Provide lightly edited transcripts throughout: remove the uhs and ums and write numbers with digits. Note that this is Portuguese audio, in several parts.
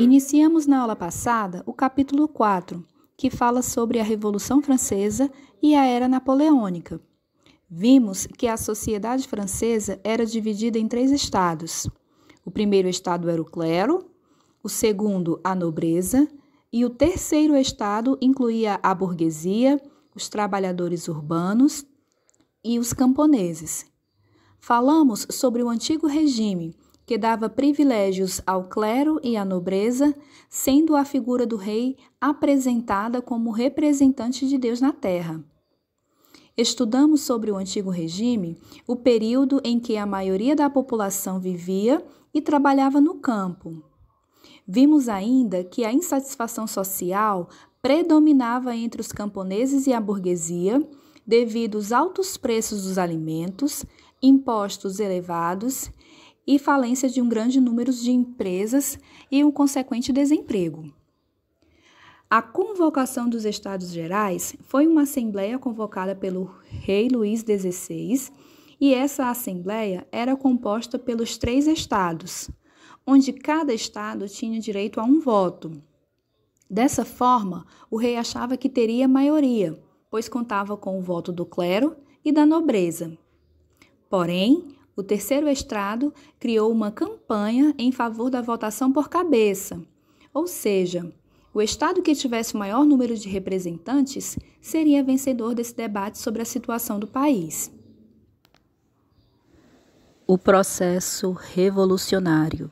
Iniciamos na aula passada o capítulo 4, que fala sobre a Revolução Francesa e a Era Napoleônica. Vimos que a sociedade francesa era dividida em 3 estados. O primeiro estado era o clero, o segundo, a nobreza, e o terceiro estado incluía a burguesia, os trabalhadores urbanos e os camponeses. Falamos sobre o antigo regime, que dava privilégios ao clero e à nobreza, sendo a figura do rei apresentada como representante de Deus na terra. Estudamos sobre o antigo regime, o período em que a maioria da população vivia e trabalhava no campo. Vimos ainda que a insatisfação social predominava entre os camponeses e a burguesia, devido aos altos preços dos alimentos, impostos elevados e falência de um grande número de empresas e um consequente desemprego. A convocação dos Estados Gerais foi uma assembleia convocada pelo rei Luís XVI e essa assembleia era composta pelos 3 estados, onde cada estado tinha direito a um voto. Dessa forma, o rei achava que teria maioria, pois contava com o voto do clero e da nobreza. Porém, o terceiro estado criou uma campanha em favor da votação por cabeça, ou seja, o estado que tivesse o maior número de representantes seria vencedor desse debate sobre a situação do país. O processo revolucionário.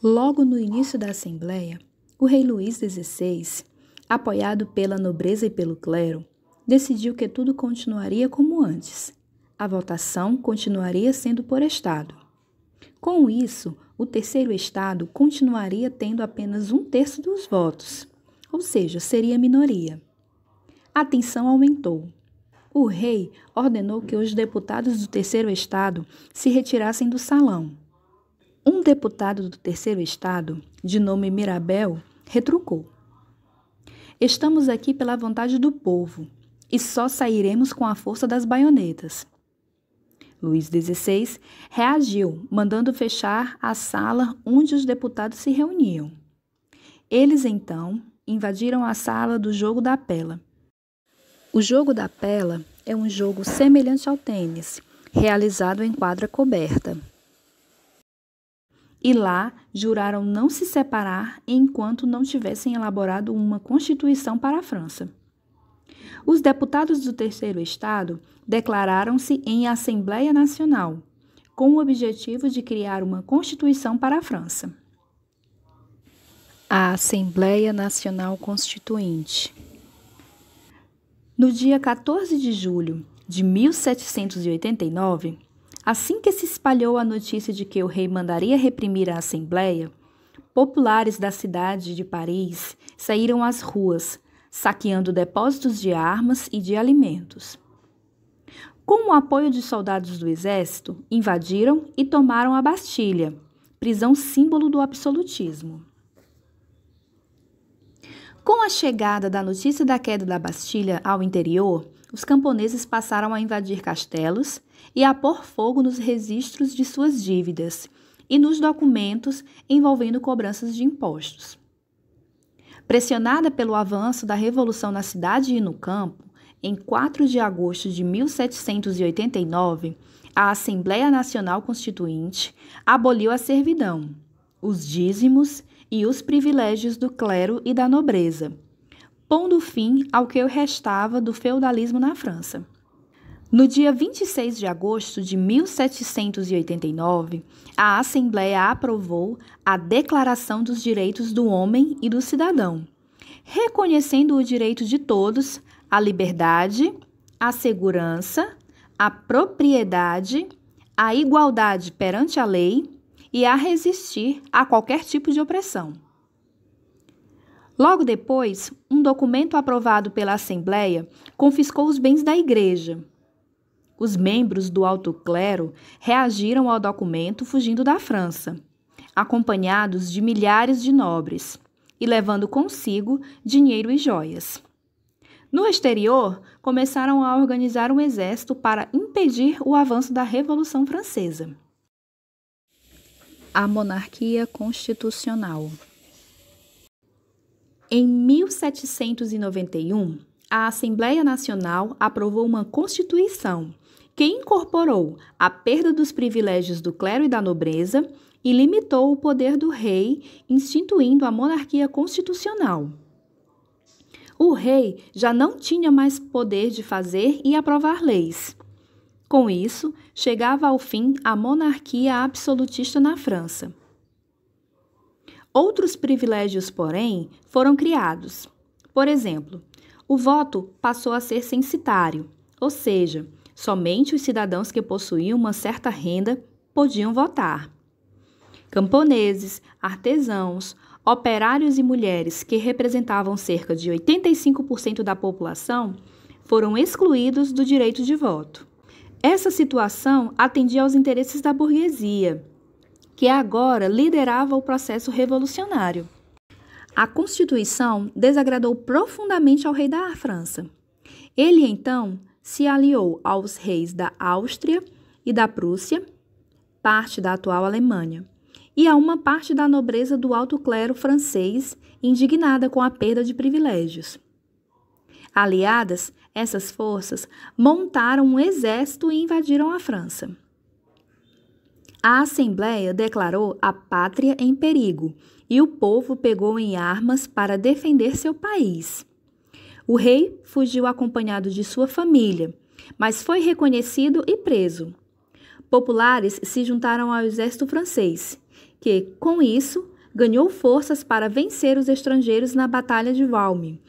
Logo no início da Assembleia, o rei Luís XVI, apoiado pela nobreza e pelo clero, decidiu que tudo continuaria como antes. A votação continuaria sendo por estado. Com isso, o terceiro estado continuaria tendo apenas 1/3 dos votos, ou seja, seria minoria. A tensão aumentou. O rei ordenou que os deputados do terceiro estado se retirassem do salão. Um deputado do terceiro estado, de nome Mirabeau, retrucou: "Estamos aqui pela vontade do povo e só sairemos com a força das baionetas." Luís XVI reagiu, mandando fechar a sala onde os deputados se reuniam. Eles, então, invadiram a sala do jogo da pela. O jogo da pela é um jogo semelhante ao tênis, realizado em quadra coberta. E lá juraram não se separar enquanto não tivessem elaborado uma constituição para a França. Os deputados do terceiro estado declararam-se em Assembleia Nacional, com o objetivo de criar uma Constituição para a França. A Assembleia Nacional Constituinte. No dia 14 de julho de 1789, assim que se espalhou a notícia de que o rei mandaria reprimir a Assembleia, populares da cidade de Paris saíram às ruas, saqueando depósitos de armas e de alimentos. Com o apoio de soldados do exército, invadiram e tomaram a Bastilha, prisão símbolo do absolutismo. Com a chegada da notícia da queda da Bastilha ao interior, os camponeses passaram a invadir castelos e a pôr fogo nos registros de suas dívidas e nos documentos envolvendo cobranças de impostos. Pressionada pelo avanço da Revolução na cidade e no campo, em 4 de agosto de 1789, a Assembleia Nacional Constituinte aboliu a servidão, os dízimos e os privilégios do clero e da nobreza, pondo fim ao que restava do feudalismo na França. No dia 26 de agosto de 1789, a Assembleia aprovou a Declaração dos Direitos do Homem e do Cidadão, reconhecendo o direito de todos à liberdade, à segurança, à propriedade, à igualdade perante a lei e a resistir a qualquer tipo de opressão. Logo depois, um documento aprovado pela Assembleia confiscou os bens da Igreja. Os membros do alto clero reagiram ao documento fugindo da França, acompanhados de milhares de nobres, e levando consigo dinheiro e joias. No exterior, começaram a organizar um exército para impedir o avanço da Revolução Francesa. A monarquia constitucional. Em 1791, a Assembleia Nacional aprovou uma Constituição que incorporou a perda dos privilégios do clero e da nobreza e limitou o poder do rei, instituindo a monarquia constitucional. O rei já não tinha mais poder de fazer e aprovar leis. Com isso, chegava ao fim a monarquia absolutista na França. Outros privilégios, porém, foram criados. Por exemplo, o voto passou a ser censitário, ou seja, somente os cidadãos que possuíam uma certa renda podiam votar. Camponeses, artesãos, operários e mulheres, que representavam cerca de 85% da população, foram excluídos do direito de voto. Essa situação atendia aos interesses da burguesia, que agora liderava o processo revolucionário. A Constituição desagradou profundamente ao rei da França. Ele, então, se aliou aos reis da Áustria e da Prússia, parte da atual Alemanha, e a uma parte da nobreza do alto clero francês, indignada com a perda de privilégios. Aliadas, essas forças montaram um exército e invadiram a França. A Assembleia declarou a pátria em perigo e o povo pegou em armas para defender seu país. O rei fugiu acompanhado de sua família, mas foi reconhecido e preso. Populares se juntaram ao exército francês, que, com isso, ganhou forças para vencer os estrangeiros na Batalha de Valmy,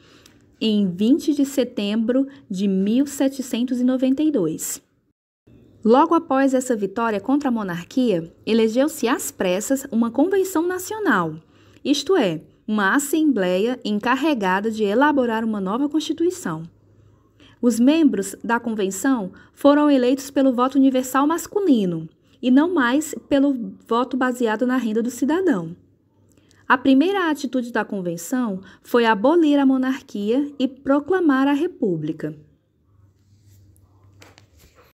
em 20 de setembro de 1792. Logo após essa vitória contra a monarquia, elegeu-se às pressas uma convenção nacional, isto é, uma assembleia encarregada de elaborar uma nova Constituição. Os membros da convenção foram eleitos pelo voto universal masculino e não mais pelo voto baseado na renda do cidadão. A primeira atitude da convenção foi abolir a monarquia e proclamar a república.